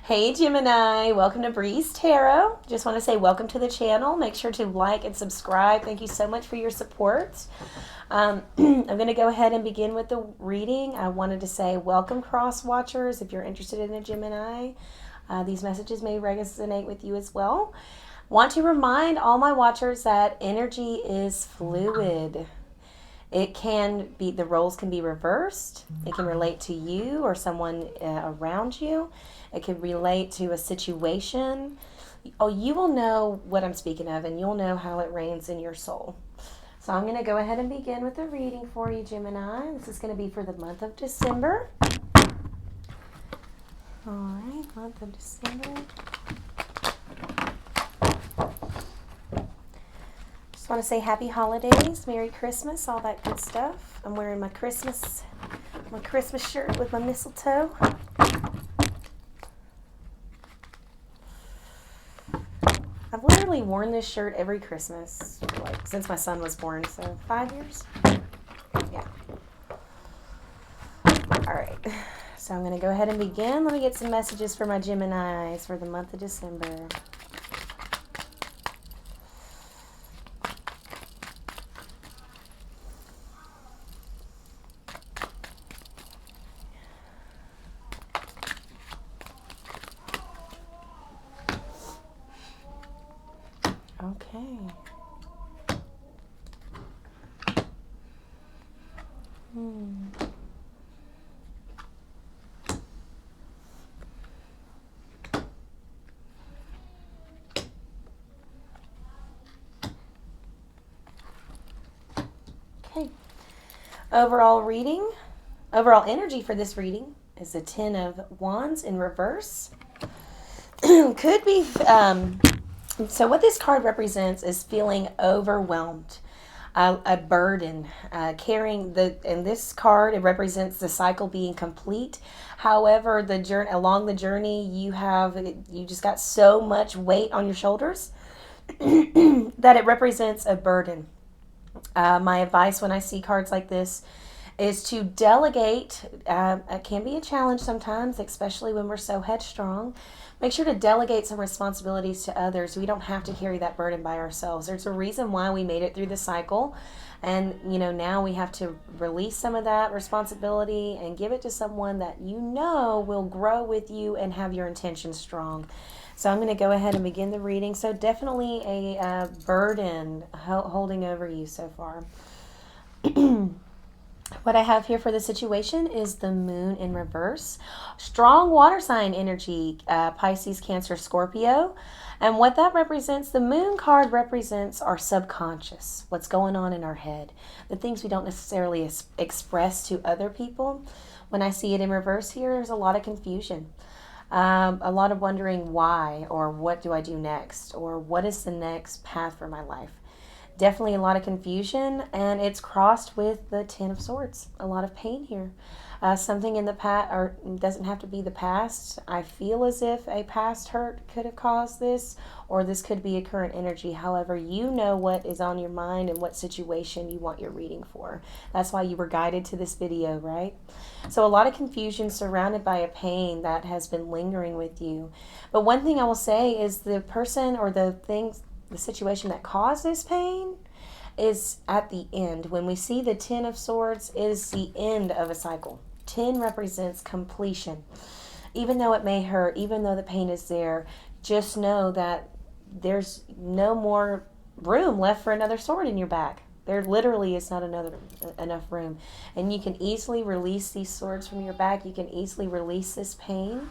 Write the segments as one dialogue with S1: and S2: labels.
S1: Hey Gemini, welcome to Breeze Tarot. Just want to say welcome to the channel. Make sure to like and subscribe. Thank you so much for your support. I'm going to go ahead and begin with the reading. I wanted to say welcome cross watchers. If you're interested in a Gemini, these messages may resonate with you as well. Want to remind all my watchers that energy is fluid. It can be, the roles can be reversed. It can relate to you or someone around you. It can relate to a situation. Oh, you will know what I'm speaking of, and you'll know how it reigns in your soul. So I'm going to go ahead and begin with the reading for you, Gemini. This is going to be for the month of December. All right, month of December. Just want to say happy holidays, Merry Christmas, all that good stuff. I'm wearing my Christmas shirt with my mistletoe. I've literally worn this shirt every Christmas, like since my son was born, so 5 years. Yeah. All right. So I'm going to go ahead and begin. Let me get some messages for my Geminis for the month of December. Okay. Okay. Overall energy for this reading is the Ten of Wands in reverse. Could be, so what this card represents is feeling overwhelmed, a burden, and this card, it represents the cycle being complete. However, along the journey, you just got so much weight on your shoulders that it represents a burden. My advice when I see cards like this is to delegate. It can be a challenge sometimes, especially when we're so headstrong. Make sure to delegate some responsibilities to others. We don't have to carry that burden by ourselves. There's a reason why we made it through the cycle. And, now we have to release some of that responsibility and give it to someone that will grow with you and have your intentions strong. So I'm going to go ahead and begin the reading. So definitely a burden holding over you so far. What I have here for the situation is the moon in reverse. Strong water sign energy, Pisces, Cancer, Scorpio. And what that represents, the moon card represents our subconscious, what's going on in our head, the things we don't necessarily express to other people. When I see it in reverse here, there's a lot of confusion. A lot of wondering why, or what do I do next, or what is the next path for my life. Definitely a lot of confusion, and it's crossed with the Ten of Swords. A lot of pain here. Something in the past, or it doesn't have to be the past. I feel as if a past hurt could have caused this, or this could be a current energy. However, you know what is on your mind and what situation you want your reading for. That's why you were guided to this video, right? So a lot of confusion surrounded by a pain that has been lingering with you. But one thing I will say is the person or the situation that caused this pain is at the end. When we see the Ten of Swords, it is the end of a cycle. 10 represents completion. Even though it may hurt, even though the pain is there, just know that there's no more room left for another sword in your back. There literally is not enough room. And you can easily release these swords from your back. You can easily release this pain.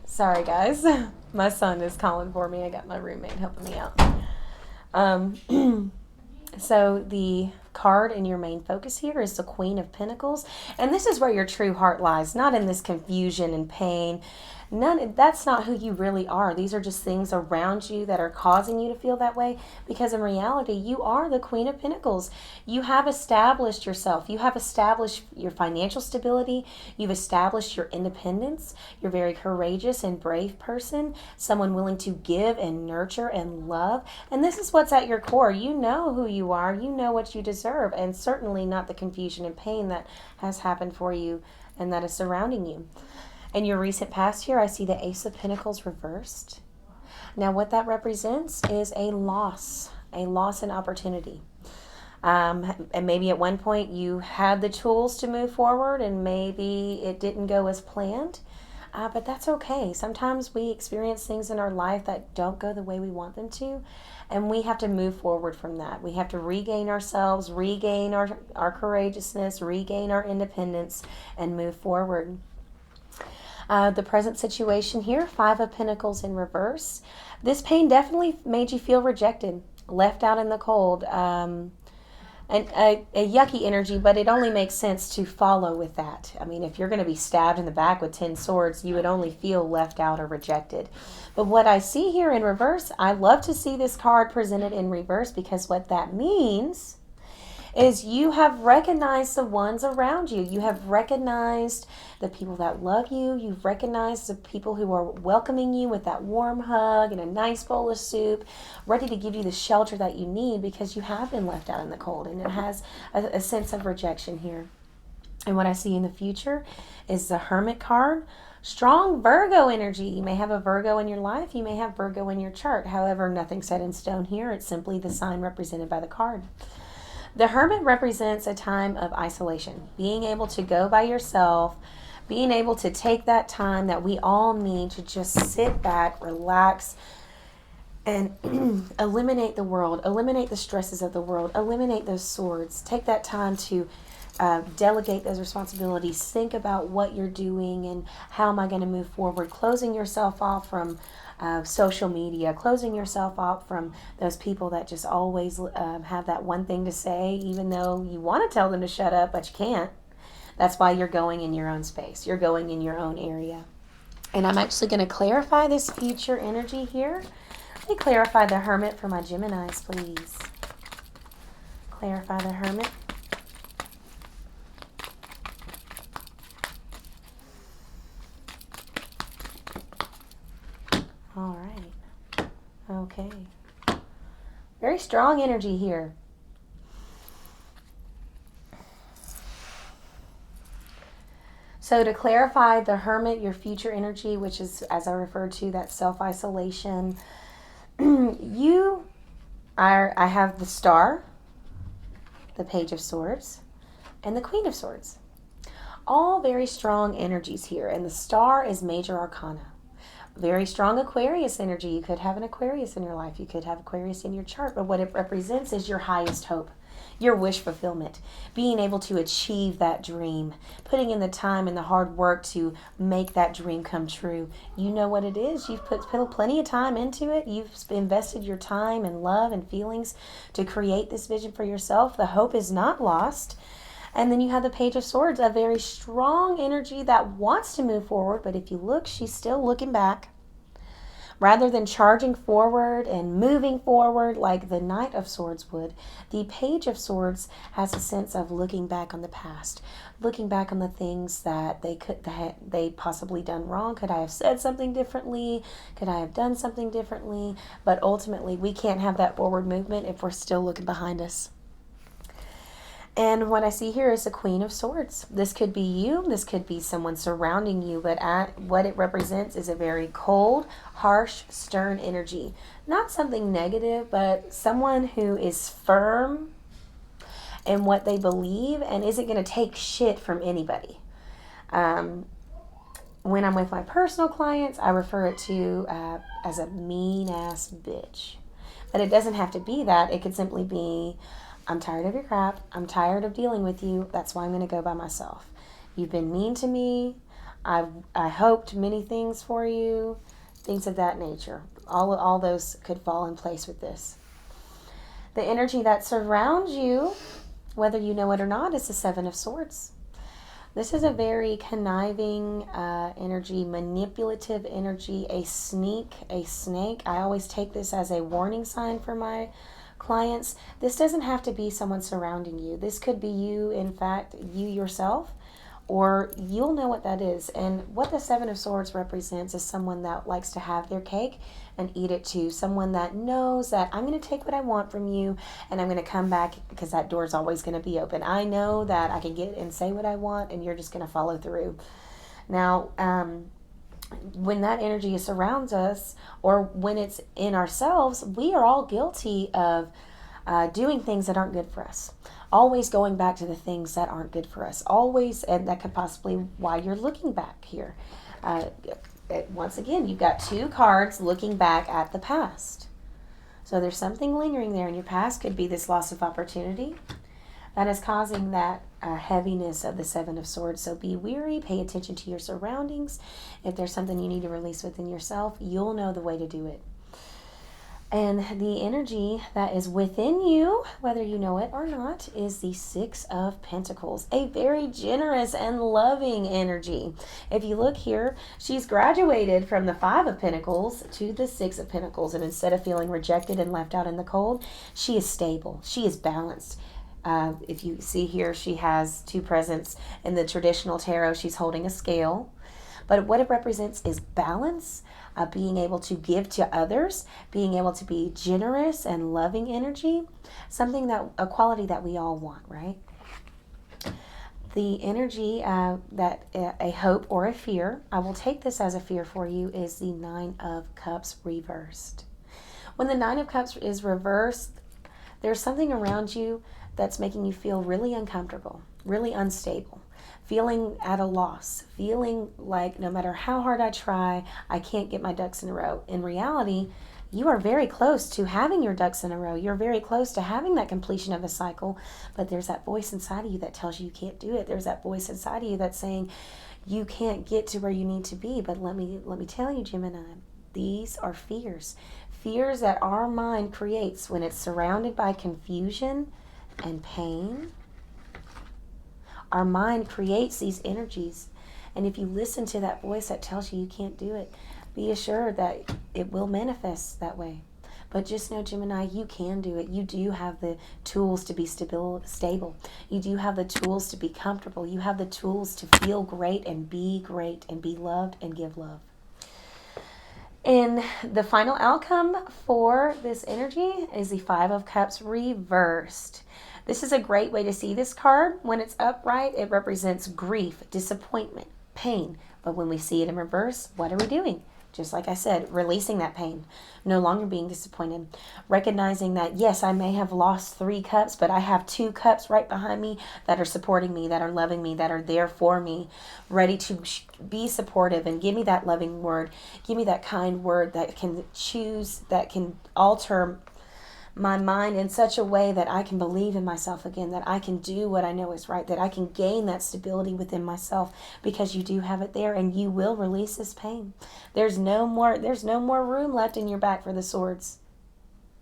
S1: Sorry, guys. My son is calling for me. I got my roommate helping me out. So the card in your main focus here is the Queen of Pentacles. And this is where your true heart lies, not in this confusion and pain. That's not who you really are. These are just things around you that are causing you to feel that way, because in reality you are the Queen of Pentacles. You have established yourself. You have established your financial stability. You've established your independence. You're a very courageous and brave person, someone willing to give and nurture and love. And this is what's at your core. You know who you are. You know what you deserve, and certainly not the confusion and pain that has happened for you and that is surrounding you. In your recent past here, I see the Ace of Pentacles reversed. Now, what that represents is a loss in opportunity. And maybe at one point you had the tools to move forward and maybe it didn't go as planned. But that's okay. Sometimes we experience things in our life that don't go the way we want them to, and we have to move forward from that. We have to regain ourselves, regain our courageousness, regain our independence, and move forward. The present situation here, Five of Pentacles in reverse. This pain definitely made you feel rejected, left out in the cold, and a yucky energy, but it only makes sense to follow with that. I mean, if you're going to be stabbed in the back with 10 swords, you would only feel left out or rejected. But what I see here in reverse, I love to see this card presented in reverse, because what that means is you have recognized the ones around you. You have recognized the people that love you. You've recognized the people who are welcoming you with that warm hug and a nice bowl of soup, ready to give you the shelter that you need, because you have been left out in the cold, and it has a sense of rejection here. And what I see in the future is the Hermit card. Strong Virgo energy. You may have a Virgo in your life. You may have Virgo in your chart. However, nothing set in stone here. It's simply the sign represented by the card. The Hermit represents a time of isolation, being able to go by yourself, being able to take that time that we all need to just sit back, relax, and eliminate the world, eliminate the stresses of the world, eliminate those swords. Take that time to delegate those responsibilities. Think about what you're doing and how am I going to move forward. Closing yourself off from social media, closing yourself off from those people that just always have that one thing to say, even though you want to tell them to shut up, but you can't. That's why you're going in your own space. You're going in your own area. And I'm actually going to clarify this future energy here. Let me clarify the Hermit for my Geminis, please. Clarify the Hermit. All right. Okay. Very strong energy here. So to clarify the Hermit, your future energy, which is, as I referred to, that self-isolation, I have the Star, the Page of Swords, and the Queen of Swords. All very strong energies here, and the Star is Major Arcana. Very strong Aquarius energy. You could have an Aquarius in your life. You could have Aquarius in your chart, but what it represents is your highest hope, your wish fulfillment, being able to achieve that dream, putting in the time and the hard work to make that dream come true. You know what it is. You've put plenty of time into it. You've invested your time and love and feelings to create this vision for yourself. The hope is not lost. And then you have the Page of Swords, a very strong energy that wants to move forward, but if you look, she's still looking back. Rather than charging forward and moving forward like the Knight of Swords would, the Page of Swords has a sense of looking back on the past, looking back on the things that they possibly done wrong. Could I have said something differently? Could I have done something differently? But ultimately, we can't have that forward movement if we're still looking behind us. And what I see here is the Queen of Swords. This could be you. This could be someone surrounding you. But what it represents is a very cold, harsh, stern energy. Not something negative, but someone who is firm in what they believe and isn't going to take shit from anybody. When I'm with my personal clients, I refer it to as a mean-ass bitch. But it doesn't have to be that. It could simply be, I'm tired of your crap. I'm tired of dealing with you. That's why I'm going to go by myself. You've been mean to me. I hoped many things for you. Things of that nature. All those could fall in place with this. The energy that surrounds you, whether you know it or not, is the Seven of Swords. This is a very conniving energy, manipulative energy, a sneak, a snake. I always take this as a warning sign for my clients. This doesn't have to be someone surrounding you. This could be you, in fact, you yourself, or you'll know what that is. And what the Seven of Swords represents is someone that likes to have their cake and eat it too. Someone that knows that I'm going to take what I want from you and I'm going to come back because that door is always going to be open. I know that I can get and say what I want and you're just going to follow through. Now, when that energy surrounds us or when it's in ourselves, we are all guilty of doing things that aren't good for us. Always going back to the things that aren't good for us. Always, and that could possibly why you're looking back here. Once again, you've got two cards looking back at the past. So there's something lingering there in your past. Could be this loss of opportunity that is causing that heaviness of the Seven of Swords. So be wary, pay attention to your surroundings. If there's something you need to release within yourself, you'll know the way to do it. And the energy that is within you, whether you know it or not, is the Six of Pentacles. A very generous and loving energy. If you look here, she's graduated from the Five of Pentacles to the Six of Pentacles. And instead of feeling rejected and left out in the cold, she is stable. She is balanced. If you see here, she has two presents. In the traditional tarot, she's holding a scale. But what it represents is balance, being able to give to others, being able to be generous and loving energy, a quality that we all want, right? The energy that a hope or a fear, I will take this as a fear for you, is the Nine of Cups reversed. When the Nine of Cups is reversed, there's something around you that's making you feel really uncomfortable, really unstable. Feeling at a loss, feeling like no matter how hard I try, I can't get my ducks in a row. In reality, you are very close to having your ducks in a row. You're very close to having that completion of a cycle, but there's that voice inside of you that tells you you can't do it. There's that voice inside of you that's saying you can't get to where you need to be. But let me tell you, Gemini, these are fears. Fears that our mind creates when it's surrounded by confusion and pain. Our mind creates these energies. And if you listen to that voice that tells you you can't do it, be assured that it will manifest that way. But just know, Gemini, you can do it. You do have the tools to be stable. You do have the tools to be comfortable. You have the tools to feel great and be loved and give love. And the final outcome for this energy is the Five of Cups reversed. This is a great way to see this card. When it's upright, it represents grief, disappointment, pain. But when we see it in reverse, what are we doing? Just like I said, releasing that pain, no longer being disappointed. Recognizing that, yes, I may have lost 3 cups, but I have 2 cups right behind me that are supporting me, that are loving me, that are there for me, ready to be supportive and give me that loving word, give me that kind word that can that can alter my mind in such a way that I can believe in myself again, that I can do what I know is right, that I can gain that stability within myself, because you do have it there and you will release this pain. There's no more room left in your back for the swords.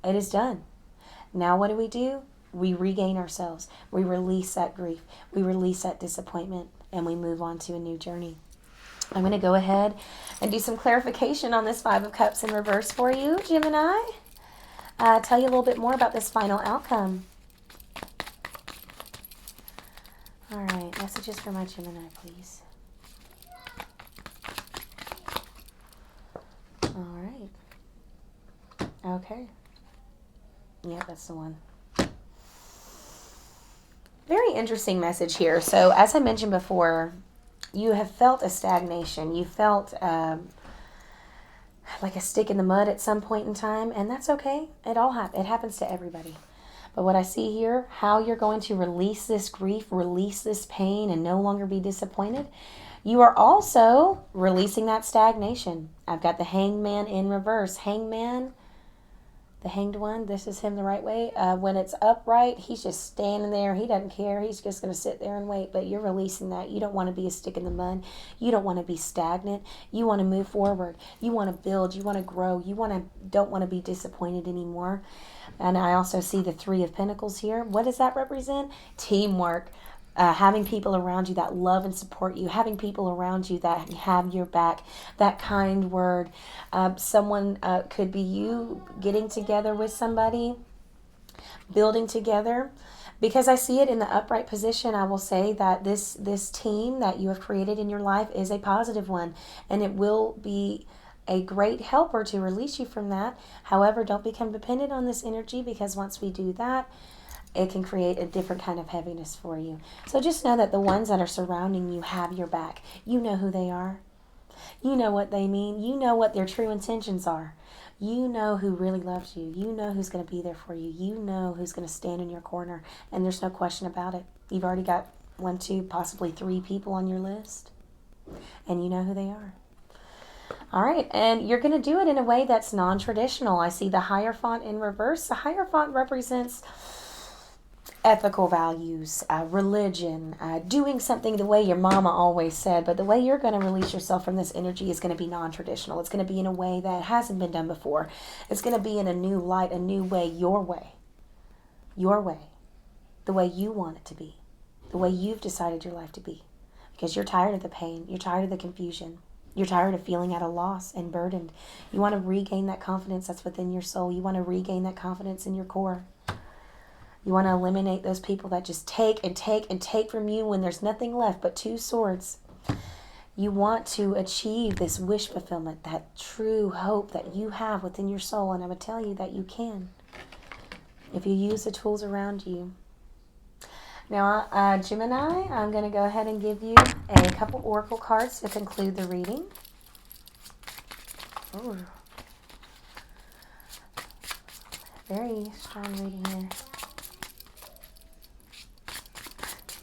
S1: It is done. Now what do? We regain ourselves. We release that grief. We release that disappointment, and we move on to a new journey. I'm going to go ahead and do some clarification on this Five of Cups in reverse for you, Gemini. Tell you a little bit more about this final outcome. All right, messages for my Gemini, please. All right. Okay. Yeah, that's the one. Very interesting message here. So, as I mentioned before, you have felt a stagnation. You felt like a stick in the mud at some point in time, and that's okay. It happens to everybody. But what I see here, how you're going to release this grief, release this pain, and no longer be disappointed, you are also releasing that stagnation. I've got the Hangman in reverse. Hangman, the hanged one, this is him the right way. When it's upright, he's just standing there. He doesn't care. He's just going to sit there and wait. But you're releasing that. You don't want to be a stick in the mud. You don't want to be stagnant. You want to move forward. You want to build. You want to grow. You don't want to be disappointed anymore. And I also see the Three of Pentacles here. What does that represent? Teamwork. having people around you that love and support you, having people around you that have your back, that kind word. Someone could be you getting together with somebody, building together. Because I see it in the upright position, I will say that this team that you have created in your life is a positive one, and it will be a great helper to release you from that. However, don't become dependent on this energy, because once we do that, it can create a different kind of heaviness for you. So just know that the ones that are surrounding you have your back. You know who they are. You know what they mean. You know what their true intentions are. You know who really loves you. You know who's going to be there for you. You know who's going to stand in your corner. And there's no question about it. You've already got 1, 2, possibly 3 people on your list. And you know who they are. All right, and you're going to do it in a way that's non-traditional. I see the Hierophant in reverse. The Hierophant represents ethical values, religion, doing something the way your mama always said. But the way you're going to release yourself from this energy is going to be non-traditional. It's going to be in a way that hasn't been done before. It's going to be in a new light, a new way, your way, the way you want it to be, the way you've decided your life to be. Because you're tired of the pain. You're tired of the confusion. You're tired of feeling at a loss and burdened. You want to regain that confidence that's within your soul. You want to regain that confidence in your core. You want to eliminate those people that just take and take and take from you when there's nothing left but 2 swords. You want to achieve this wish fulfillment, that true hope that you have within your soul. And I'm going to tell you that you can, if you use the tools around you. Now, Gemini, I'm going to go ahead and give you a couple oracle cards to conclude the reading. Ooh. Very strong reading here.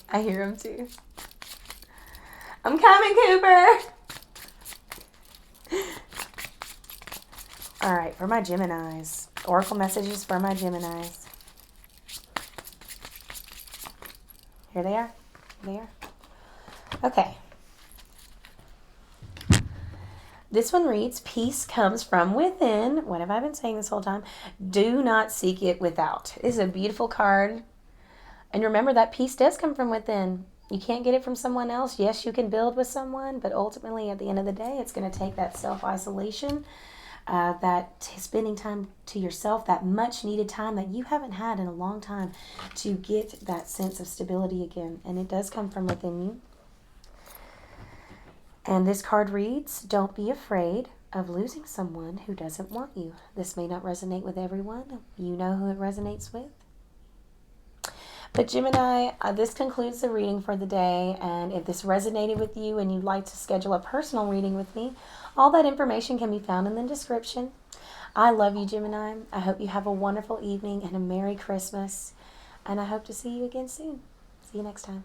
S1: I hear him too. I'm coming, Cooper. All right, for my Geminis. Oracle messages for my Geminis. Here they are. There. Okay. This one reads, peace comes from within. What have I been saying this whole time? Do not seek it without. This is a beautiful card. And remember that peace does come from within. You can't get it from someone else. Yes, you can build with someone, but ultimately at the end of the day, it's going to take that self-isolation, that spending time to yourself, that much needed time that you haven't had in a long time to get that sense of stability again. And it does come from within you. And this card reads, don't be afraid of losing someone who doesn't want you. This may not resonate with everyone. You know who it resonates with. But Gemini, this concludes the reading for the day. And if this resonated with you and you'd like to schedule a personal reading with me, all that information can be found in the description. I love you, Gemini. I hope you have a wonderful evening and a Merry Christmas. And I hope to see you again soon. See you next time.